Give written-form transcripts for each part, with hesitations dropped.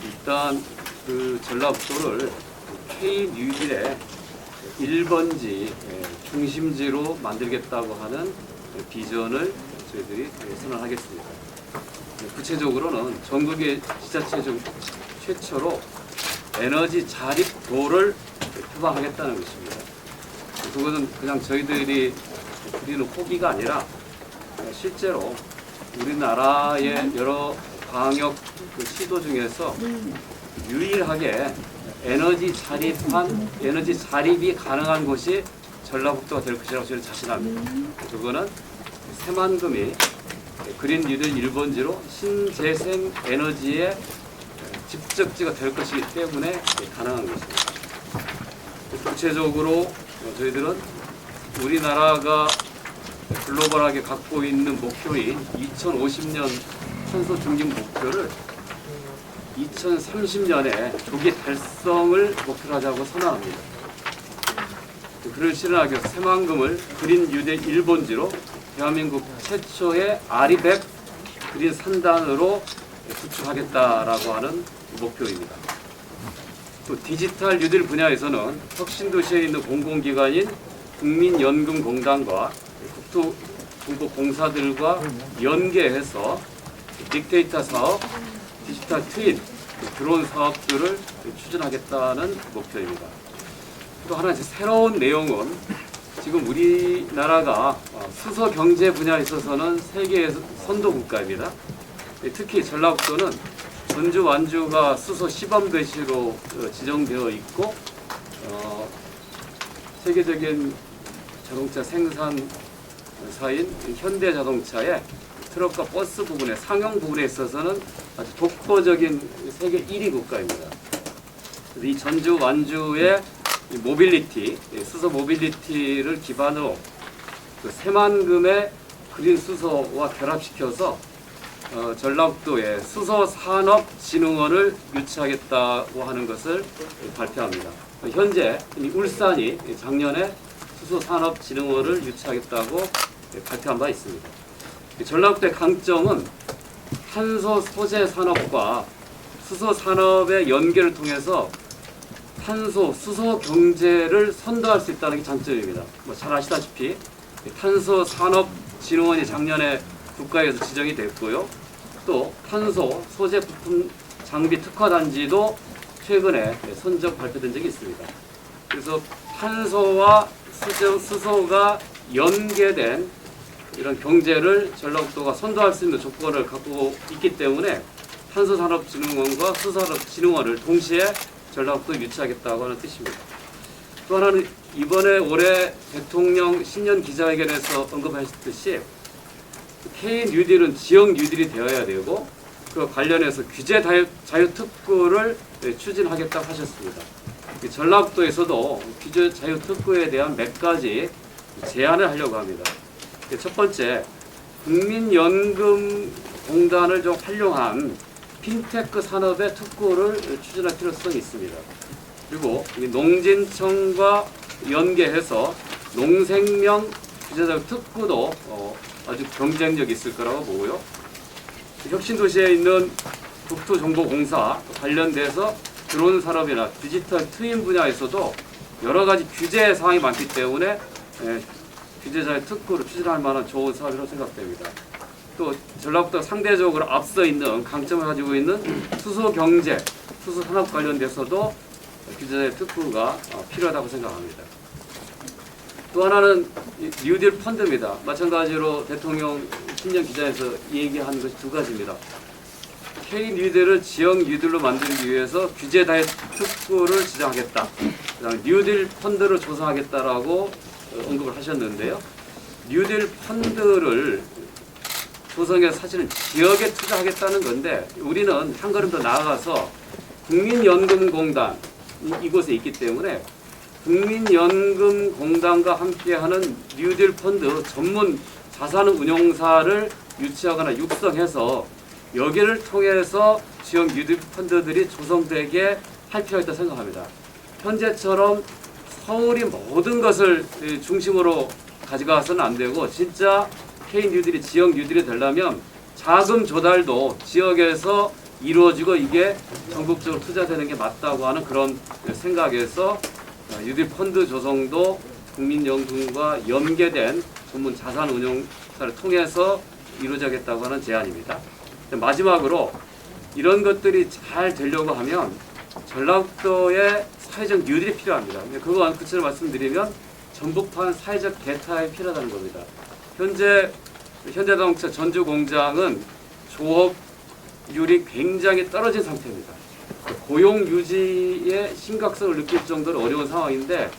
일단 그 전라북도를 K뉴딜의 1번지 중심지로 만들겠다고 하는 비전을 저희들이 선언하겠습니다. 구체적으로는 전국의 지자체 중 최초로 에너지 자립도를 표방하겠다는 것입니다. 그것은 그냥 저희들이 드리는 호기가 아니라 실제로 우리나라의 여러 광역 시도 중에서 유일하게 에너지 자립이 가능한 곳이 전라북도가 될 것이라고 저는 자신합니다. 그거는 새만금이 그린 뉴딜 1번지로 신재생 에너지의 집적지가 될 것이기 때문에 가능한 것입니다. 구체적으로 저희들은 우리나라가 글로벌하게 갖고 있는 목표인 2050년 탄소 중립 목표를 2030년에 조기 달성을 목표로 하자고 선언합니다. 그를 실현하기 위해서 새만금을 그린 뉴딜 1번지로 대한민국 최초의 아리백 그린 산단으로 구축하겠다라고 하는 목표입니다. 또 디지털 뉴딜 분야에서는 혁신도시에 있는 공공기관인 국민연금공단과 국토정보공사들과 연계해서 빅데이터 사업, 디지털 트윈, 드론 사업들을 추진하겠다는 목표입니다. 또 하나 새로운 내용은 지금 우리나라가 수소 경제 분야에 있어서는 세계 선도 국가입니다. 특히 전라북도는 전주, 완주가 수소 시범 도시로 지정되어 있고 세계적인 자동차 생산사인 현대자동차의 트럭과 버스 부분에 상용 부분에 있어서는 아주 독보적인 세계 1위 국가입니다. 그래서 이 전주, 완주의 모빌리티, 수소 모빌리티를 기반으로 그 새만금의 그린 수소와 결합시켜서 전라북도에 수소산업진흥원을 유치하겠다고 하는 것을 발표합니다. 현재 울산이 작년에 수소산업진흥원을 유치하겠다고 발표한 바 있습니다. 전라북도의 강점은 탄소 소재 산업과 수소 산업의 연계를 통해서 탄소, 수소 경제를 선도할 수 있다는 게 장점입니다. 잘 아시다시피 탄소 산업진흥원이 작년에 국가에서 지정이 됐고요. 또 탄소 소재 부품 장비 특화 단지도 최근에 선정 발표된 적이 있습니다. 그래서 탄소와 수소가 연계된 이런 경제를 전라북도가 선도할 수 있는 조건을 갖고 있기 때문에 탄소산업진흥원과 수소산업진흥원을 동시에 전라북도에 유치하겠다고 하는 뜻입니다. 또 하나는 이번에 올해 대통령 신년 기자회견에서 언급하셨듯이 K뉴딜은 지역 뉴딜이 되어야 되고 그 관련해서 규제 자유특구를 추진하겠다고 하셨습니다. 전라북도에서도 규제 자유특구에 대한 몇 가지 제안을 하려고 합니다. 첫 번째, 국민연금공단을 좀 활용한 핀테크 산업의 특구를 추진할 필요성이 있습니다. 그리고 농진청과 연계해서 농생명 규제적 특구도 아주 경쟁력이 있을 거라고 보고요. 혁신도시에 있는 국토정보공사 관련돼서 드론 산업이나 디지털 트윈 분야에서도 여러 가지 규제 사항이 많기 때문에 규제자의 특구를 추진할 만한 좋은 사업이라고 생각됩니다. 또 전라북도가 상대적으로 앞서 있는 강점을 가지고 있는 수소 경제, 수소 산업 관련돼서도 규제자의 특구가 필요하다고 생각합니다. 또 하나는 뉴딜 펀드입니다. 마찬가지로 대통령 신년 기자에서 얘기한 것이 두 가지입니다. K뉴딜을 지역 뉴딜로 만들기 위해서 규제 다의 특구를 지정하겠다. 그다음에 뉴딜 펀드를 조성하겠다라고 언급을 하셨는데요. 뉴딜 펀드를 조성해서 사실은 지역에 투자하겠다는 건데 우리는 한 걸음 더 나아가서 국민연금공단 이곳에 있기 때문에 국민연금공단과 함께하는 뉴딜 펀드 전문 자산운용사를 유치하거나 육성해서 여기를 통해서 지역 뉴딜 펀드들이 조성되게 할 필요가 있다고 생각합니다. 현재처럼 서울이 모든 것을 중심으로 가져가서는 안 되고 진짜 K 뉴딜이 지역 뉴딜이 되려면 자금 조달도 지역에서 이루어지고 이게 전국적으로 투자되는 게 맞다고 하는 그런 생각에서 뉴딜 펀드 조성도 국민연금과 연계된 전문 자산운용사를 통해서 이루어지겠다고 하는 제안입니다. 마지막으로 이런 것들이 잘 되려고 하면 전라북도에 사회적 뉴딜이 필요합니다. 그거 구체적으로 말씀드리면 전북판 사회적 개타이 필요하다는 겁니다. 현재 현대자동차 전주 공장은 조업률이 굉장히 떨어진 상태입니다. 고용 유지의 심각성을 느낄 정도로 어려운 상황인데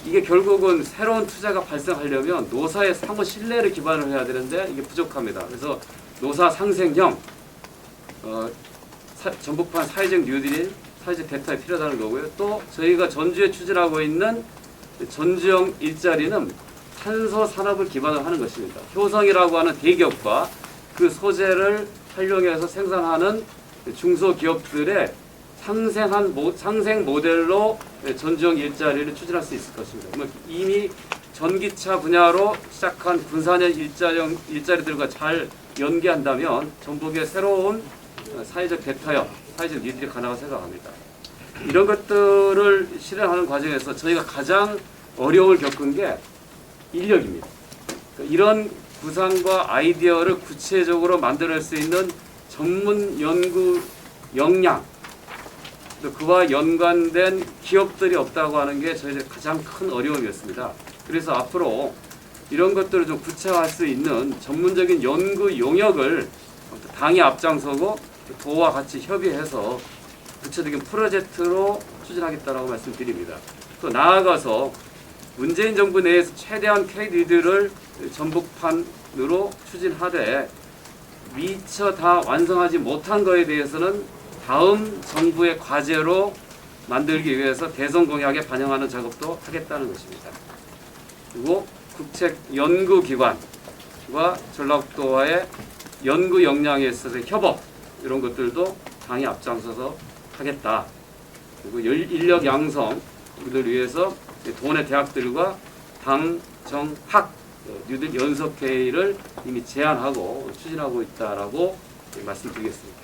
이게 결국은 새로운 투자가 발생하려면 노사의 상호 신뢰를 기반으로 해야 되는데 이게 부족합니다. 그래서 노사 상생형 전북판 사회적 뉴딜, 사회적 대타이 필요하다는 거고요. 또 저희가 전주에 추진하고 있는 전주형 일자리는 탄소 산업을 기반으로 하는 것입니다. 효성이라고 하는 대기업과 그 소재를 활용해서 생산하는 중소기업들의 상생 모델로 전주형 일자리를 추진할 수 있을 것입니다. 이미 전기차 분야로 시작한 군산형 일자리들과 잘 연계한다면 전북의 새로운 사회적 대타협, 사회적 뉴딜이 가능하다고 생각합니다. 이런 것들을 실현하는 과정에서 저희가 가장 어려움을 겪은 게 인력입니다. 이런 구상과 아이디어를 구체적으로 만들어낼 수 있는 전문 연구 역량, 또 그와 연관된 기업들이 없다고 하는 게 저희들 가장 큰 어려움이었습니다. 그래서 앞으로 이런 것들을 좀 구체화할 수 있는 전문적인 연구 용역을 당이 앞장서고 도와 같이 협의해서 구체적인 프로젝트로 추진하겠다고 말씀드립니다. 또 나아가서 문재인 정부 내에서 최대한 K-뉴딜을 전북판으로 추진하되 미처 다 완성하지 못한 것에 대해서는 다음 정부의 과제로 만들기 위해서 대선 공약에 반영하는 작업도 하겠다는 것입니다. 그리고 국책 연구기관과 전라북도와의 연구 역량에 있어서의 협업 이런 것들도 당이 앞장서서 하겠다. 그리고 인력 양성을 위해서 도내 대학들과 당, 정, 학 뉴딜 연석회의를 이미 제안하고 추진하고 있다라고 말씀드리겠습니다.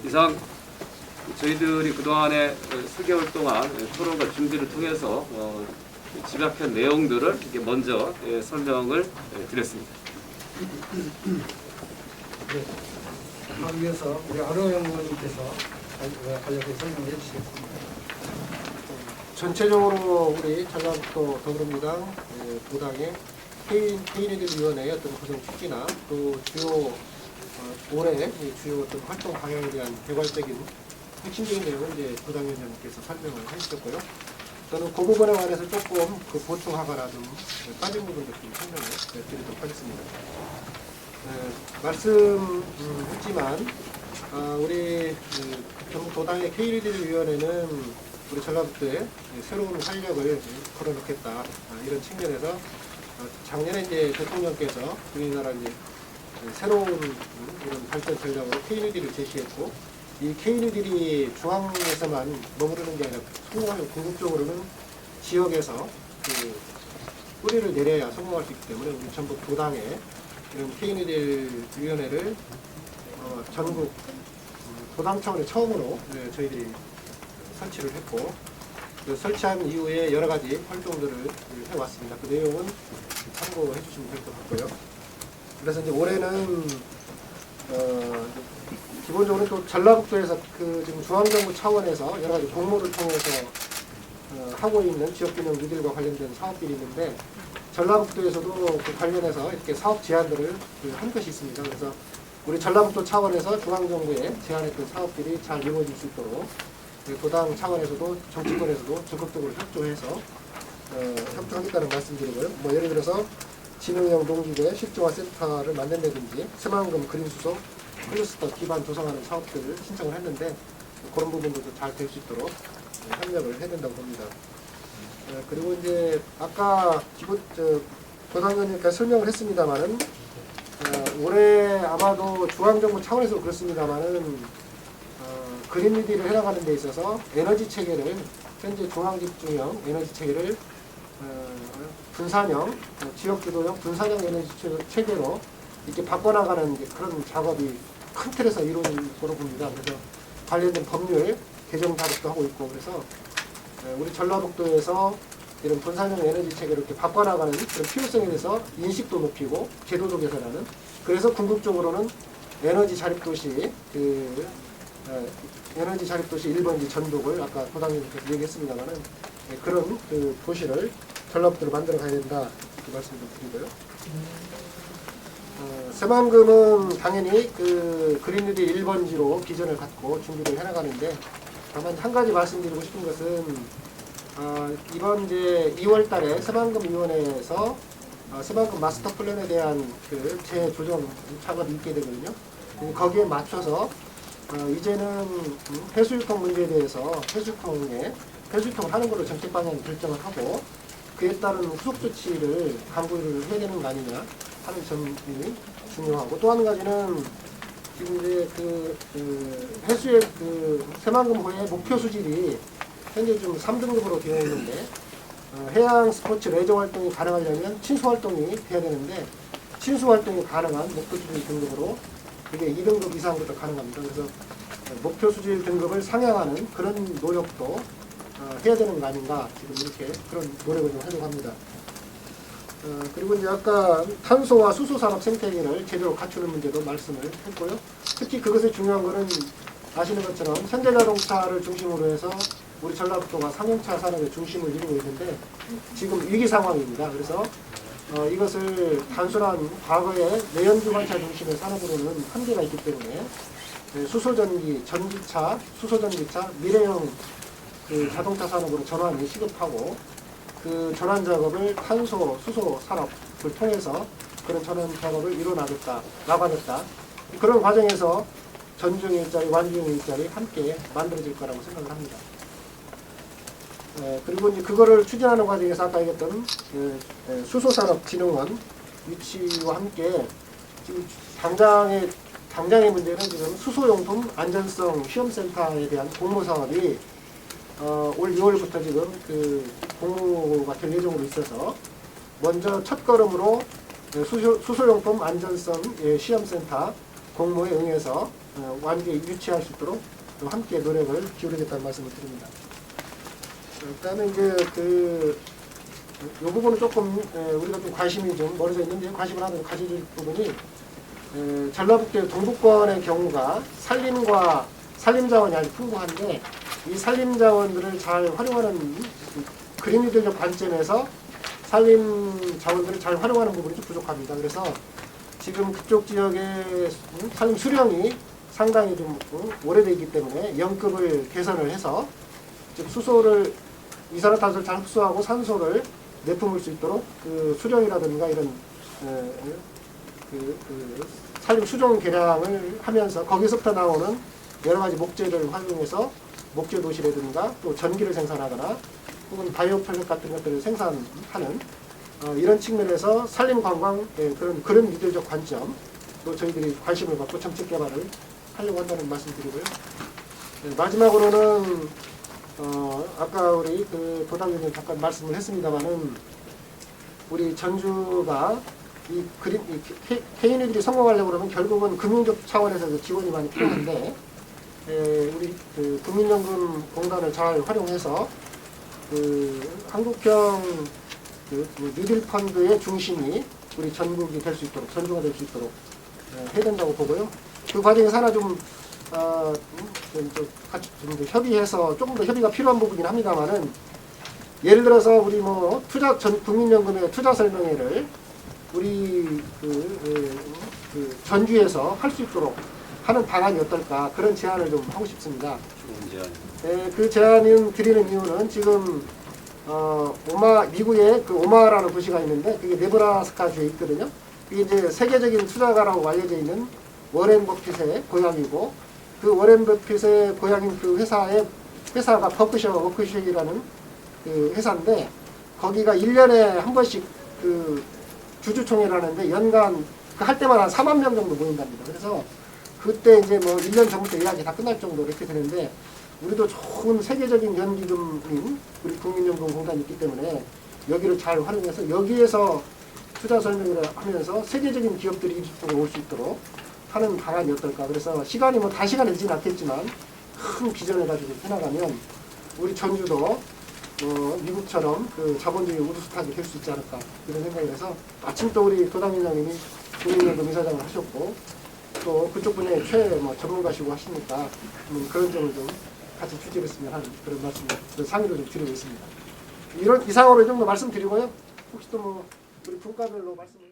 이상 저희들이 그동안에 수개월 동안 토론과 준비를 통해서 집약한 내용들을 이렇게 먼저 설명을 드렸습니다. 네. 다음 이어서 우리 안호영 의원님께서 간략하게 설명해 주시겠습니다. 전체적으로 우리 전라북도 더불어민주당 도당의 K-뉴딜 위원회의 어떤 구성 취지나 또 주요 올해 주요 어떤 활동 방향에 대한 개괄적인 핵심적인 내용을 이제 도당위원장님께서 설명을 해주셨고요. 저는 그 부분에 관해서 조금 보충하거나 좀 빠진 부분들 좀 설명을 드리도록 하겠습니다. 말씀했지만 우리 전북 도당의 K-뉴딜 위원회는 우리 전라북도에 새로운 활력을 걸어놓겠다 이런 측면에서 작년에 이제 대통령께서 우리나라 이제 새로운 이런 발전 전략으로 K-뉴딜을 제시했고 이 K-뉴딜이 중앙에서만 머무르는 게 아니라 성공하면 궁극적으로는 지역에서 뿌리를 내려야 성공할 수 있기 때문에 우리 전북 도당에 이런 K-뉴딜 위원회를 전국 도당 차원의 처음으로 저희들이 설치를 했고 설치한 이후에 여러 가지 활동들을 해왔습니다. 그 내용은 참고해 주시면 될 것 같고요. 그래서 이제 올해는 기본적으로 또 전라북도에서 지금 중앙정부 차원에서 여러 가지 공모를 통해서 하고 있는 지역균형 뉴딜과 관련된 사업들이 있는데 전라북도에서도 그 관련해서 이렇게 사업 제안들을 한 것이 있습니다. 그래서 우리 전라북도 차원에서 중앙정부에 제안했던 사업들이 잘 이루어질 수 있도록 도당 차원에서도 정치권에서도 적극적으로 협조해서 협조하겠다는 말씀드리고요. 뭐 예를 들어서 진흥형 농지대 실조화 센터를 만든다든지 새만금 그린수소 클러스터 기반 조성하는 사업들을 신청을 했는데 그런 부분들도 잘 될 수 있도록 협력을 해야 된다고 봅니다. 그리고 이제 아까 도당위원님께서 설명을 했습니다만은 올해 아마도 중앙정부 차원에서 그렇습니다만은 그린 뉴딜을 해나가는 데 있어서 에너지 체계를 현재 중앙집중형 에너지 체계를 분산형, 지역주도형 분산형 에너지 체계로 이렇게 바꿔나가는 이제 그런 작업이 큰 틀에서 이루어질 거로 봅니다. 그래서 관련된 법률 개정 작업도 하고 있고, 그래서 우리 전라북도에서 이런 분산형 에너지 체계로 이렇게 바꿔나가는 그런 필요성에 대해서 인식도 높이고 제도도 개선하는, 그래서 궁극적으로는 에너지 자립도시 에너지 자립도시 1번지 전북을 아까 도당님께서 얘기했습니다만은 그런 그 도시를 전라북도로 만들어 가야 된다 이렇게 말씀을 드리고요. 새만금은 당연히 그 그린뉴딜 1번지로 비전을 갖고 준비를 해나가는데, 다만 한 가지 말씀드리고 싶은 것은 이번 이제 2월달에 새만금위원회에서 새만금 마스터 플랜에 대한 그 재조정 작업이 있게 되거든요. 거기에 맞춰서 이제는 폐수유통 문제에 대해서 폐수유통을 하는 걸로 정책 방향 결정을 하고, 그에 따른 후속 조치를 강구를 해야 되는 거 아니냐 하는 점이 중요하고, 또 한 가지는 지금 이제 해수의 새만금호의 목표 수질이 현재 좀 3등급으로 되어 있는데, 해양 스포츠 레저 활동이 가능하려면 친수 활동이 돼야 되는데, 친수 활동이 가능한 목표 수질 등급으로 그게 2등급 이상부터 가능합니다. 그래서 목표 수질 등급을 상향하는 그런 노력도 해야 되는 거 아닌가, 지금 이렇게 그런 노력을 좀 하려고 합니다. 그리고 이제 아까 탄소와 수소 산업 생태계를 제대로 갖추는 문제도 말씀을 했고요. 특히 그것의 중요한 거는 아시는 것처럼 현대자동차를 중심으로 해서 우리 전라북도가 상용차 산업의 중심을 이루고 있는데 지금 위기 상황입니다. 그래서 이것을 단순한 과거의 내연기관차 중심의 산업으로는 한계가 있기 때문에 수소전기, 전기차, 수소전기차, 미래형 그 자동차 산업으로 전환이 시급하고, 그 전환 작업을 탄소, 수소 산업을 통해서 그런 전환 작업을 나가겠다. 그런 과정에서 전중의 일자리, 완중의 일자리 함께 만들어질 거라고 생각을 합니다. 그리고 이제 그거를 추진하는 과정에서 아까 얘기했던 수소산업진흥원 유치와 함께 지금 당장의 문제는 지금 수소용품 안전성 시험센터에 대한 공모 사업이 올 2월부터 지금 그 공모가 될 예정으로 있어서, 먼저 첫 걸음으로 수소용품 안전성 시험센터 공모에 응해서 완전히 유치할 수 있도록 함께 노력을 기울이겠다는 말씀을 드립니다. 그다음에 이제 이 부분은 조금 우리가 좀 관심이 좀 멀어져 있는데, 관심을 하나 가져줄 부분이 전라북도 동북권의 경우가 산림자원이 아주 풍부한데, 이 산림자원들을 잘 활용하는 그린뉴딜적 관점에서 산림자원들을 잘 활용하는 부분이 좀 부족합니다. 그래서 지금 그쪽 지역의 산림 수령이 상당히 좀 오래되어 있기 때문에 연급을 개선을 해서 즉 수소를 이산화탄소를 잘 흡수하고 산소를 내뿜을 수 있도록 그 수령이라든가 이런 산림 수종 개량을 하면서 거기서부터 나오는 여러 가지 목재를 활용해서 목재 도시라든가 또 전기를 생산하거나 혹은 바이오 플랫 같은 것들을 생산하는 이런 측면에서 산림 관광 그런 미래적 관점 또 저희들이 관심을 갖고 정책 개발을 하려고 한다는 말씀드리고요. 마지막으로는 아까 우리 도당위원님 잠깐 말씀을 했습니다만은 우리 전주가 이 K뉴딜이 성공하려고 그러면 결국은 금융적 차원에서 지원이 많이 필요한데, 우리 국민연금공단을 잘 활용해서 한국형 뉴딜 펀드의 중심이 우리 전국이 될 수 있도록, 전주가 될 수 있도록 해야 된다고 보고요. 그 과정에서 하나 좀 같이 좀 협의해서 조금 더 협의가 필요한 부분이긴 합니다만은, 예를 들어서 우리 국민연금의 투자 설명회를 우리 전주에서 할 수 있도록 하는 방안이 어떨까, 그런 제안을 좀 하고 싶습니다. 그 제안을 드리는 이유는 지금 미국에 오마하라는 도시가 있는데 그게 네브라스카주에 있거든요. 이게 이제 세계적인 투자가라고 알려져 있는 워렌 버핏의 고향이고, 그 워렌 버핏의 고향인 그 회사가 버크셔 워크쉐이라는 그 회사인데, 거기가 1년에 한 번씩 주주총회를 하는데 연간 할 때마다 한 4만 명 정도 모인답니다. 그래서 그때 이제 1년 전부터 예약이 다 끝날 정도로 이렇게 되는데, 우리도 좋은 세계적인 연기금인 우리 국민연금공단이 있기 때문에 여기를 잘 활용해서 여기에서 투자 설명을 하면서 세계적인 기업들이 이쪽으로 올 수 있도록 하는 방안이 어떨까. 그래서 시간이 뭐 단시간에 되지는 않겠지만 큰 비전을 가지고 해나가면 우리 전주도 미국처럼 그 자본주의 우두스탁이 될 수 있지 않을까 이런 생각을 해서 마침 또 우리 도당위원장님이 국민연금 이사장을 하셨고 또 그쪽 분야의 전문가시고 하시니까 그런 점을 좀 같이 추진했으면 하는 그런 말씀을 그런 상의를 좀 드리고 있습니다. 이상으로 이 정도 말씀드리고요. 혹시 또 우리 분과별로 말씀을